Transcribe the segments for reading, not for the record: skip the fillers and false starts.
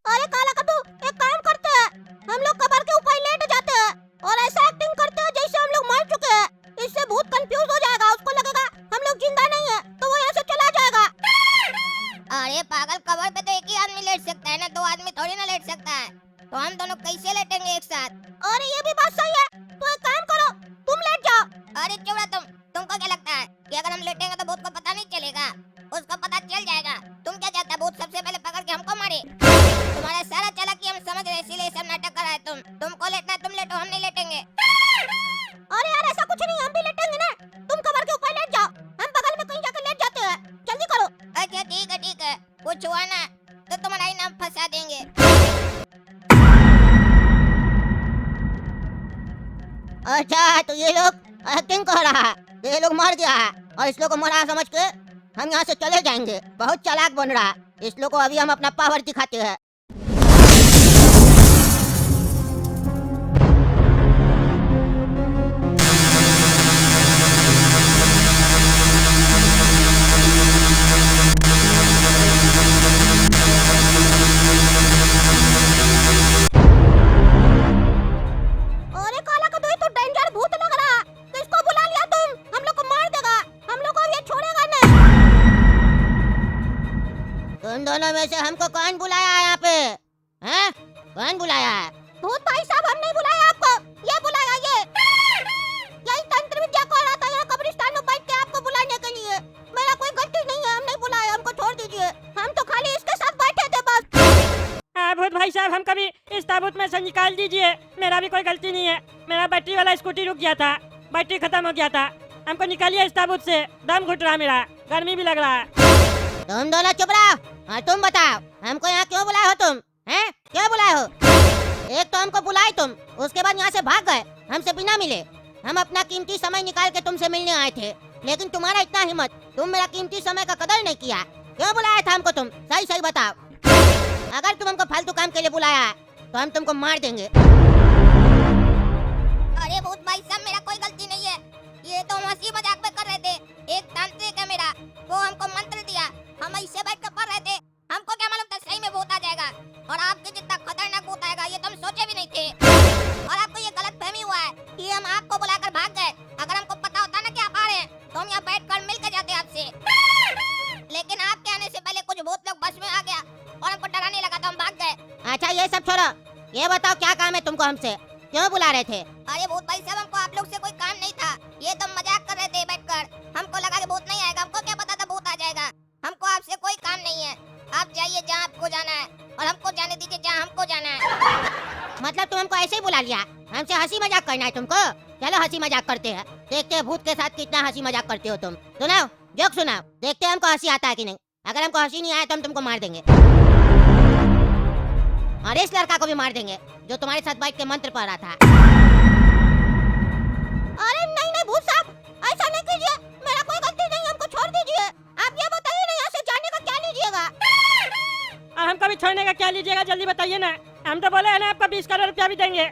अरे काला कद्दू, एक काम करते हैं, हम लोग कबर के ऊपर लेट जाते हैं और ऐसा एक्टिंग करते हैं जैसे हम लोग मर चुके हैं। इससे भूत कंफ्यूज हो जाएगा, उसको लगेगा हम लोग जिंदा नहीं है, तो वो यहाँ से चला जाएगा। अरे पागल, कबर पे तो एक ही आदमी लेट सकता है ना, दो आदमी थोड़ी ना लेट सकता है। तो हम दोनों कैसे लेटेंगे एक साथ? अरे ये भी बात सही है, तो एक काम करो, तुम लेट जाओ। अरे चुप रह, तुमको क्या लगता है कि अगर हम लेटेंगे तो भूत को पता नहीं चलेगा? उसको पता चल जाएगा। तुम क्या चाहता है, भूत सबसे पहले पकड़ के हमको मारे? तुम्हारा सारा चालाकी हम समझ रहे, इसीलिए सब नाटक कर रहा है। तुमको लेटना है, तुम लेटो, हम नहीं लेटेंगे। अरे यार ऐसा कुछ नहीं, हम भी लेटेंगे ना, तुम कबर के ऊपर लेट जाओ, हम बगल में कहीं जाकर लेट जाते हैं। जल्दी करो। अच्छा ठीक है, कुछ हुआ ना तो तुम्हारा ही नाम फंसा देंगे। अच्छा तो ये लोग एक्टिंग कर रहा है, तो ये लोग मर गया है और इस लोग को मरा समझ के हम यहाँ से चले जाएंगे। बहुत चालाक बन रहा है, इस लोग को अभी हम अपना पावर दिखाते हैं। अरे काला कद्दू, ये तो डेंजर भूत लग रहा है, किसको बुला लिया तुम? हम लोग को मार देगा, हम लोग को ये छोड़ेगा नहीं। तुम दोनों में से हमको कौन बुलाया है यहाँ पे? हैं? कौन बुलाया है? भूत भाई साहब, हम नहीं बुलाया आपको, ये बुलाया ये। यही तंत्र विद्या को रहा था यहाँ कब्रिस्तान में बैठ के आपको बुलाने के लिए। मेरा कोई गलती नहीं है, हम नहीं बुलाया, हमको छोड़ दीजिए, हम तो खाली इसके साथ बैठे थे बस। हाँ भूत भाई साहब, हम कभी इस ताबूत में से निकाल दीजिए, मेरा भी कोई गलती नहीं है। मेरा बैटरी वाला स्कूटी रुक गया था, बैटरी खत्म हो गया था, हमको निकालिए इस ताबूत से, दम घुट रहा मेरा, गर्मी भी लग रहा है। तुम दोनों चुप रहो और तुम बताओ, हमको यहाँ क्यों बुलाए हो तुम? हैं? क्यों बुलाए हो? एक तो हमको बुलाए तुम, उसके बाद यहाँ से भाग गए, हमसे बिना मिले। हम अपना कीमती समय निकाल के तुमसे मिलने आए थे, लेकिन तुम्हारा इतना हिम्मत, तुम मेरा कीमती समय का कदर नहीं किया। क्यों बुलाया था हमको तुम? सही सही बताओ। अगर तुम हमको फालतू काम के लिए बुलाया है तो हम तुमको मार देंगे। अरे भूत भाई साहब, मेरा कोई गलती नहीं है, ये तो हम हंसी मजाक में कर रहे थे। एक तांत्रिक है मेरा, वो हमको मंत्र दिया, हम ऐसे बैठ कर पढ़ रहे थे, हमको क्या मालूम था सही में भूत आ जाएगा और आपके जितना खतरनाक भूत आएगा ये तो हम सोचे भी नहीं थे। और आपको ये गलत फहमी हुआ है कि हम आपको बुलाकर भाग गए। अगर हमको पता होता ना कि आप आ रहे हैं तो हम यहाँ बैठ कर मिल के जाते आपसे, लेकिन आपके आने से पहले कुछ भूत लोग बस में आ गया और हमको डराने लगा तो हम भाग गए। अच्छा ये सब छोड़ो, ये बताओ क्या काम है तुमको, हमसे क्यों बुला रहे थे? अरे भूत भाई साहब, हमको आप लोग से कोई काम नहीं था, ये तो मजाक कर रहे थे बैठकर। हमको लगा कि भूत नहीं आएगा, हमको क्या पता था भूत आ जाएगा। हमको आपसे कोई काम नहीं है, आप जाइए जहाँ आपको जाना है और हमको जाने दीजिए जहाँ हमको जाना है। मतलब तुम हमको ऐसे ही बुला लिया, हमसे हंसी मजाक करना है तुमको? चलो हंसी मजाक करते हैं, देखते हैं भूत के साथ कितना हंसी मजाक करते हो तुम। सुनाओ, जोक सुनाओ, देखते हैं हमको हंसी आता है कि नहीं। अगर हमको हंसी नहीं आया तो हम तुमको मार देंगे, और इस लड़का को भी मार देंगे जो तुम्हारे साथ बैठ के मंत्र पढ़ रहा था। अरे नहीं नहीं भूत साहब, ऐसा नहीं कीजिए, मेरा कोई गलती नहीं, हमको छोड़ दीजिए। आप ये बताइए ना, यहाँ से जाने का क्या लीजिएगा? और हमको भी छोड़ने का क्या लीजिएगा, जल्दी बताइए ना। हम तो बोले है ना आपको 20 करोड़ रुपया भी देंगे,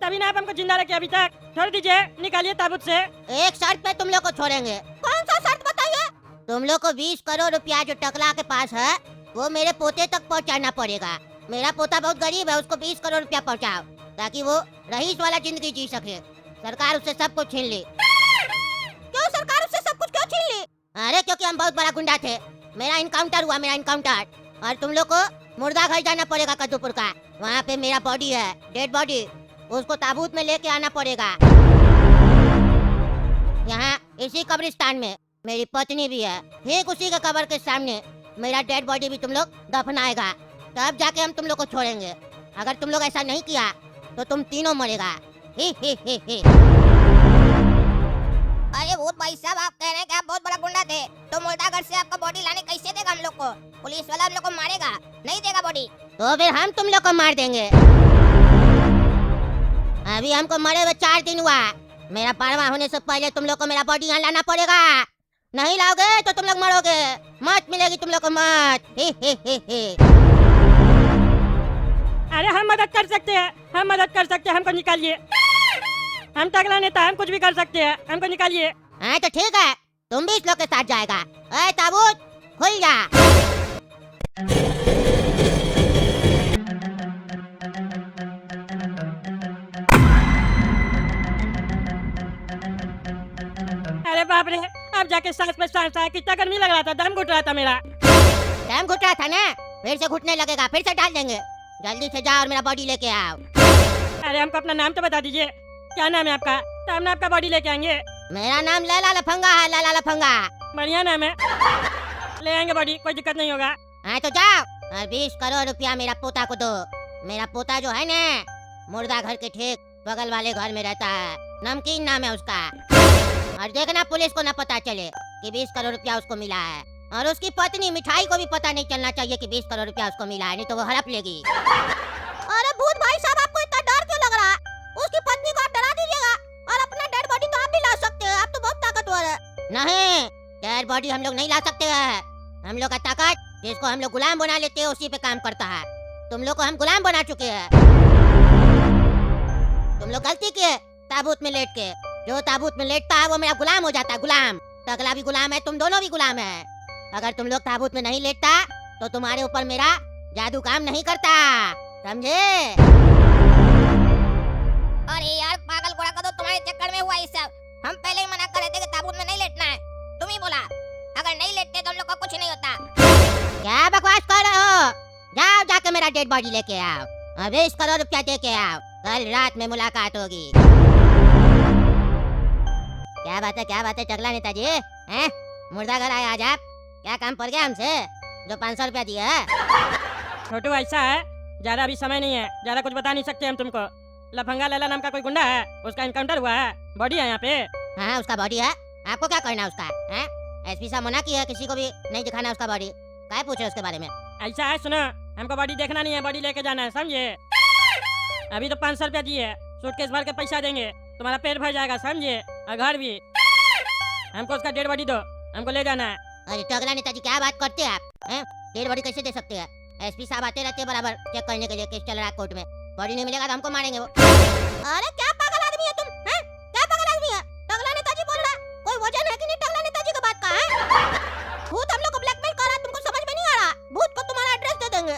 तभी ना आप हमको जिंदा रखे अभी तक। छोड़ दीजिए, निकालिए ताबूत से। एक शर्त पे तुम लोग को छोड़ेंगे। कौन सा शर्त बताइए? तुम लोग को 20 करोड़ रुपया जो टकला के पास है वो मेरे पोते तक पहुँचाना पड़ेगा। मेरा पोता बहुत गरीब है, उसको 20 करोड़ रुपया पहुँचाओ ताकि वो रईस वाला जिंदगी जी सके। सरकार उससे सब कुछ छीन ली। क्यों सरकार उससे सब कुछ क्यों छीन ली? अरे क्योंकि हम बहुत बड़ा गुंडा थे, मेरा इनकाउंटर हुआ, मेरा इनकाउंटर। और तुम लोग को मुर्दा घर जाना पड़ेगा कद्दूपुर का, वहाँ पे मेरा बॉडी है, डेड बॉडी, उसको ताबूत में लेके आना पड़ेगा। यहाँ इसी कब्रिस्तान में मेरी पत्नी भी है, ठीक उसी के कब्र के सामने मेरा डेड बॉडी भी तुम लोग दफनाएगा, तब जाके हम तुम लोग को छोड़ेंगे। अगर तुम लोग ऐसा नहीं किया तो तुम तीनों मरेगा। ही ही ही ही। अरे भूत भाई साहब, आप कह रहे हैं कि आप बहुत बड़ा गुंडा थे, तो मुर्दाघर से आपका बॉडी लाने कैसे देगा हम लोग को? पुलिस वाला हम लोग को मारेगा, नहीं देगा बॉडी। तो फिर हम तुम लोग को मार देंगे। अभी हमको मरे हुए 4 दिन हुआ, मेरा 12वां होने से पहले तुम लोग को मेरा बॉडी यहाँ लाना पड़ेगा। नहीं लाओगे तो तुम लोग मरोगे, मौत मिलेगी तुम लोग को, मौत। ही ही ही ही। अरे हम मदद कर सकते हैं, हम मदद कर सकते हैं, हमको निकालिए। हम तगड़ा नेता, हम कुछ भी कर सकते हैं, हमको निकालिए। हाँ तो ठीक है, तुम भी इस लोग के साथ जाएगा। ए ताबूत खुल जा। बाप रे, अब जाके सांस पे सांस आया, कितना गर्मी लग रहा था, दम घुट रहा था मेरा। टाइम घुट रहा था ना, फिर से घुटने लगेगा, फिर से डाल देंगे। जल्दी से जाओ और मेरा बॉडी लेके आओ। अरे हमको अपना नाम तो बता दीजिए, क्या नाम है आपका, तो हम आपका बॉडी लेके आएंगे। मेरा नाम लैला लफंगा है, लैला लफंगा। बढ़िया नाम है, ले आएंगे बॉडी, कोई दिक्कत नहीं होगा। हाँ तो जाओ और 20 करोड़ रुपया मेरा पोता को दो। मेरा पोता जो है ना, मुर्दा घर के ठीक बगल वाले घर में रहता है, नमकीन नाम है उसका। और देखना पुलिस को न पता चले कि 20 करोड़ रुपया उसको मिला है। और उसकी पत्नी मिठाई को भी पता नहीं चलना चाहिए कि 20 करोड़ रुपया उसको मिला है, नहीं तो वो हड़प लेगी। अरे भूत भाई साहब, आपको इतना डर क्यों लग रहा है? उसकी पत्नी को आप डरा दीजिएगा, और अपना डेड बॉडी तो आप भी ला सकते हैं, आप तो बहुत ताकतवर है। नहीं, डेड बॉडी हम लोग नहीं ला सकते हैं। हम लोग का ताकत जिसको हम लोग गुलाम बना लेते हैं उसी पे काम करता है। तुम लोग को हम गुलाम बना चुके हैं। तुम लोग गलती किए ताबूत में लेट के। जो ताबूत में लेटता है वो मेरा गुलाम हो जाता है, गुलाम। टकला भी गुलाम है, तुम दोनों भी गुलाम है। अगर तुम लोग ताबूत में नहीं लेटता तो तुम्हारे ऊपर मेरा जादू काम नहीं करता, समझे? अरे यार पागल घोड़ा का तो तुम्हारे चक्कर में हुआ ये सब। हम पहले ही मना कर रहे थे कि ताबूत में नहीं लेटना है, तुम ही बोला। अगर नहीं लेटते तो हम लोग को कुछ नहीं होता। क्या बकवास कर रहे हो? जाओ जाके मेरा डेड बॉडी लेके आओ और 20 करोड़ रुपया दे के आओ। कल रात में मुलाकात होगी। क्या बात है टकला नेताजी, हैं? मुर्दा घर आए आज आप, क्या काम पड़ गया हमसे जो 500 रुपया दिया है? छोटू ऐसा है, ज्यादा अभी समय नहीं है, ज्यादा कुछ बता नहीं सकते हम तुमको। लफंगा लैला नाम का कोई गुंडा है, उसका इनकाउंटर हुआ है, बॉडी है यहाँ पे। हाँ उसका बॉडी है, आपको क्या करना उसका? हैं? एसपी साहब मना किया है किसी को भी नहीं दिखाना उसका बॉडी। क्या पूछे उसके बारे में? ऐसा है, सुनो, हमको बॉडी देखना नहीं है, बॉडी लेके जाना है, समझे? अभी तो 500 रुपया दिए, सूटकेस भर के पैसा देंगे, तुम्हारा पेट भर जाएगा, समझे? और घर भी। हमको उसका डेड बॉडी दो, हमको ले जाना है। अरे टकला नेताजी क्या बात करते हैं आप? हैं? डेड बॉडी कैसे दे सकते हैं? एसपी साहब आते रहते हैं बराबर चेक करने के लिए, केस चल रहा है कोर्ट में। बॉडी नहीं मिलेगा तो हमको मारेंगे वो। अरे क्या पागल आदमी है तुम, हैं? क्या पागल आदमी है? टकला नेताजी बोल रहा है, कोई वजन है कि नहीं टकला नेताजी की बात का? है भूत हम लोग को ब्लैकमेल कर रहा है, तुमको समझ में नहीं आ रहा? भूत को तुम्हारा एड्रेस दे देंगे।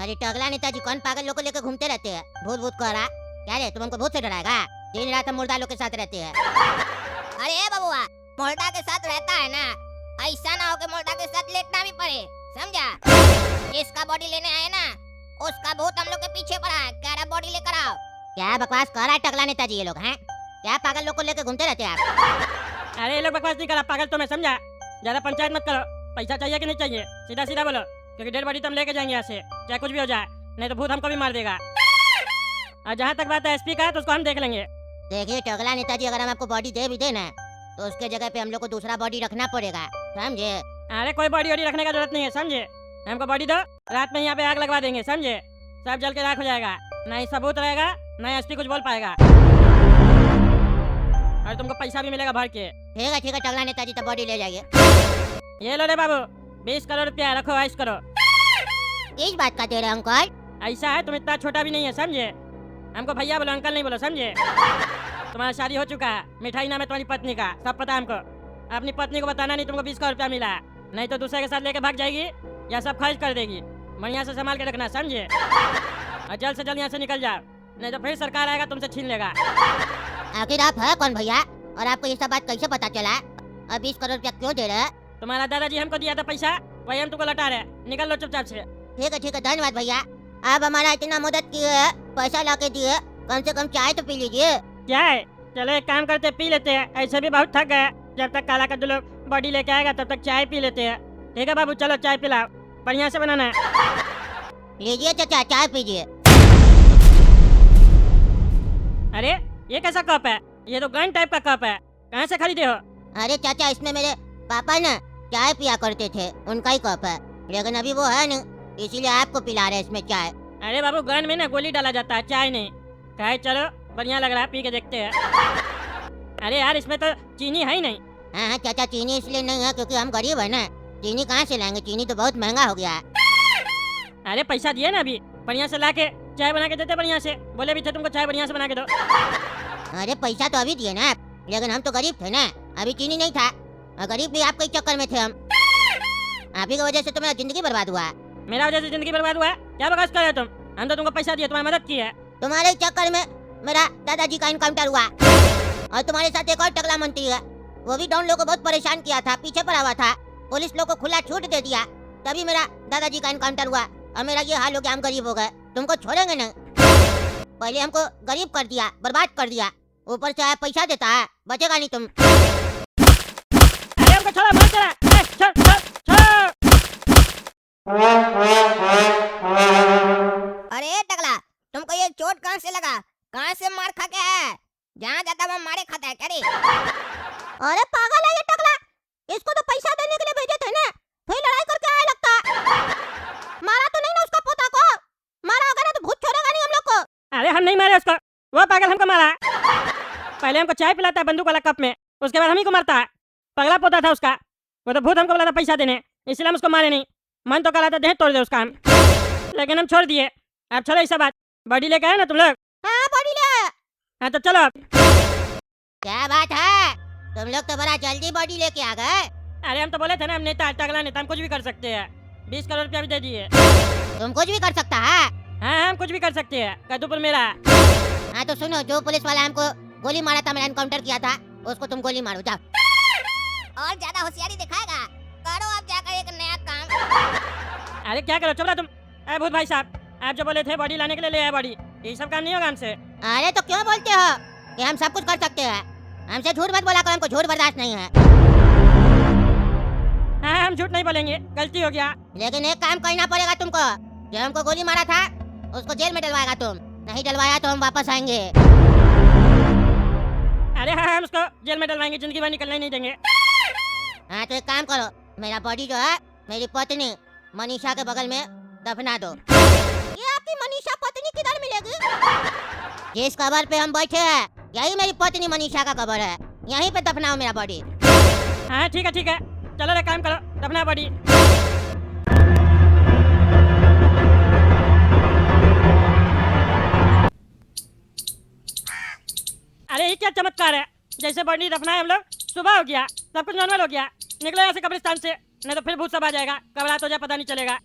अरे टकला नेताजी कौन पागल लोग को लेकर घूमते रहते हैं? भूत भूत कह रहा क्या रे? तुम हमको भूत से डराएगा? दिन रात हम मुर्दा लोग के साथ रहते हैं। अरे बबुआ, मुर्दा के साथ रहता है ना, ऐसा ना हो कि मुर्दा के साथ लेटना भी पड़े, समझा? जिसका बॉडी लेने आए ना, उसका भूत हम लोग के पीछे पड़ा है, कह रहा बॉडी लेकर आओ। क्या बकवास कर रहा है टकला नेताजी ये लोग, हैं? क्या पागल लोग को लेकर घूमते रहते हैं आप? अरे ये लोग बकवास नहीं करा, पागल तो मैं, समझा? ज्यादा पंचायत मत करो, पैसा चाहिए कि नहीं चाहिए, सीधा सीधा बोलो, क्योंकि डेड बॉडी तो हम लेके जाएंगे यहाँ से, चाहे कुछ भी हो जाए, नहीं तो भूत हमको भी मार देगा। और जहाँ तक बात है एसपी का, तो उसको हम देख लेंगे। देखिए टकला नेताजी, अगर हम आपको बॉडी दे भी देना तो उसके जगह पे हम लोग को दूसरा बॉडी रखना पड़ेगा, समझे? अरे कोई बॉडी वॉडी रखने का जरूरत नहीं है, समझे? हमको बॉडी दो, रात में यहाँ पे आग लगवा देंगे, समझे? सब जल के राख हो जाएगा, ना ही सबूत रहेगा, ना ही एसपी कुछ बोल पाएगा, और तुमको पैसा भी मिलेगा भर के। ठीक है टकला नेताजी, तो बॉडी ले जाइए। ये लो रे बाबू, 20 करोड़ रुपया रखो, ऐश करो। किस बात का दे रहे अंकल? ऐसा है, तुम इतना छोटा भी नहीं है, समझे? हमको भैया बोलो, अंकल नहीं बोलो, समझे? तुम्हारा शादी हो चुका है, मिठाई नाम है तुम्हारी पत्नी का, सब पता है हमको। अपनी पत्नी को बताना नहीं तुमको 20 करोड़ रुपया मिला है, नहीं तो दूसरे के साथ लेके भाग जाएगी या सब खर्च कर देगी। बढ़िया से संभाल के रखना, समझे? और जल्द से जल्द यहाँ से निकल जाओ, नहीं तो फिर सरकार आएगा तुमसे छीन लेगा। आखिर आप है कौन भैया, और आपको ये सब बात कैसे पता चला? और 20 करोड़ रुपया क्यों दे रहे हैं? तुम्हारा दादाजी हमको दिया था पैसा, वही हम तुमको लौटा रहे, निकल लो चुपचाप से। ठीक है धन्यवाद भैया, आप हमारा इतना मदद किए, पैसा ला के दिए, कम से कम चाय तो पी लीजिए। चाय? चलो एक काम करते, पी लेते हैं, ऐसे भी बहुत थक गए। जब तक काला कद्दू लोग बॉडी लेके आएगा तब तक चाय पी लेते हैं। ठीक है बाबू, चलो चाय पिलाओ, बढ़िया से बनाना है। लीजिए चाचा, चाय पीजिए। अरे ये कैसा कप है? ये तो गन टाइप का कप है, कहाँ से खरीदे हो? अरे चाचा, इसमें मेरे पापा ना चाय पिया करते थे, उनका ही कप है, लेकिन अभी वो है नहीं, इसीलिए आपको पिला रहे इसमें चाय। अरे बाबू, गन में ना गोली डाला जाता है, चाय नहीं। कहे चलो, बढ़िया लग रहा है, पी के देखते हैं। अरे यार, इसमें तो चीनी है ही नहीं। हाँ चाचा, चीनी इसलिए नहीं है क्योंकि हम गरीब है ना, चीनी कहाँ से लाएंगे, चीनी तो बहुत महंगा हो गया है। अरे पैसा दिए ना अभी, बढ़िया से ला के चाय बना के देते, बढ़िया से बोले भी थे तुमको चाय बढ़िया से बना के दो। अरे पैसा तो अभी दिए ना आप, लेकिन हम तो गरीब थे ना, अभी चीनी नहीं था, और गरीब भी आपके चक्कर में थे हम। आप ही की वजह से तो मेरा जिंदगी बर्बाद हुआ है। मेरा वजह से जिंदगी बर्बाद हुआ है? क्या बकवास कर रहे हो तुम? हम तो तुमको पैसा दिए, तुम्हारी मदद की है। तुम्हारे चक्कर में मेरा दादाजी का इनकाउंटर हुआ, और तुम्हारे साथ एक और टकला मंत्री है, वो भी डॉन लोग को बहुत परेशान किया था, पीछे पड़ा हुआ था। पुलिस लोग को खुला छूट दे दिया, तभी मेरा दादाजी का एनकाउंटर हुआ और मेरा ये हाल हो गया। हम गरीब हो गए, तुमको छोड़ेंगे नहीं। पहले हमको गरीब कर दिया, बर्बाद कर दिया, ऊपर से पैसा देता है, बचेगा नहीं तुम। अरे हमको छोड़ो, मार तेरा। छोड़ छोड़ छोड़। अरे टकला, तुमको ये चोट कहाँ से लगा? कहाँ से मार खा के है? जहाँ जाता वहाँ मारे खाता है क्या रे? अरे पागल है ये टकला, इसको तो पैसा देने के लिए भेजे थे ना, फिर लड़ाई करके आया लगता है। मारा तो नहीं ना उसका पोता को? मारा होगा ना तो भूत छोड़ेगा नहीं हम लोग को। अरे हम नहीं मारे उसको, वो पागल हमको मारा। पहले हमको चाय पिलाता है बंदूक वाला कप में, उसके बाद हम ही को मारता है। पगला पोता था उसका, वो तो भूत हमको बोला था पैसा देने, इसलिए हम उसको मारे नहीं। मन तो करा था देह तोड़ दे उसका हम, लेकिन हम छोड़ दिए। अब छोड़ो ऐसा बात, बॉडी लेके आए ना तुम लोग? हाँ बॉडी ले। हाँ तो चलो अब। क्या बात है, तुम लोग तो बड़ा जल्दी बॉडी लेके आ गए। अरे हम तो बोले थे ना, हम नेता टकला नेता, हम कुछ भी कर सकते हैं। 20 करोड़ रुपया भी दे दिए। तुम कुछ भी कर सकता है। हाँ हम कुछ भी कर सकते हैं, कद्दूपुर मेरा। हाँ तो सुनो, जो पुलिस वाला हमको गोली मारा था, मैंने एनकाउंटर किया था, उसको तुम गोली मारो, जाओ। और ज्यादा होशियारी दिखाएगा? करो आप जाकर एक नया काम। अरे क्या करो, चुप रहो तुम। अरे भूत भाई साहब, आप जो बोले थे बॉडी लाने के लिए ले आए बॉडी, ये सब काम नहीं होगा हमसे। अरे तो क्यों बोलते हो कि हम सब कुछ कर सकते हैं? हमसे झूठ मत बोला करो, हमको झूठ बर्दाश्त नहीं है। हाँ हम झूठ नहीं बोलेंगे, गलती हो गया। लेकिन एक काम करना पड़ेगा तुमको, जो हमको गोली मारा था उसको जेल में डलवाएगा तुम, नहीं डलवाया तो हम वापस आएंगे। अरे हाँ हम उसको जेल में डलवाएंगे, जिंदगी भर निकलने नहीं देंगे। हाँ तो एक काम करो, मेरा बॉडी जो है मेरी पत्नी मनीषा के बगल में दफना दो। ये आपकी मनीषा पत्नी किधर मिलेगी? जिस कबर पे हम बैठे हैं यही मेरी पत्नी मनीषा का कबर है, यहीं पे दफनाओ मेरा बॉडी। हाँ ठीक है, चलो रे काम करो, दफना बॉडी। अरे ये क्या चमत्कार है, जैसे बॉडी दफनाए हम लोग, सुबह हो गया, सब कुछ नॉर्मल हो गया। निकलो यहाँ से कब्रिस्तान से, नहीं तो फिर भूत सब आ जाएगा, कब रात हो जाए पता नहीं चलेगा।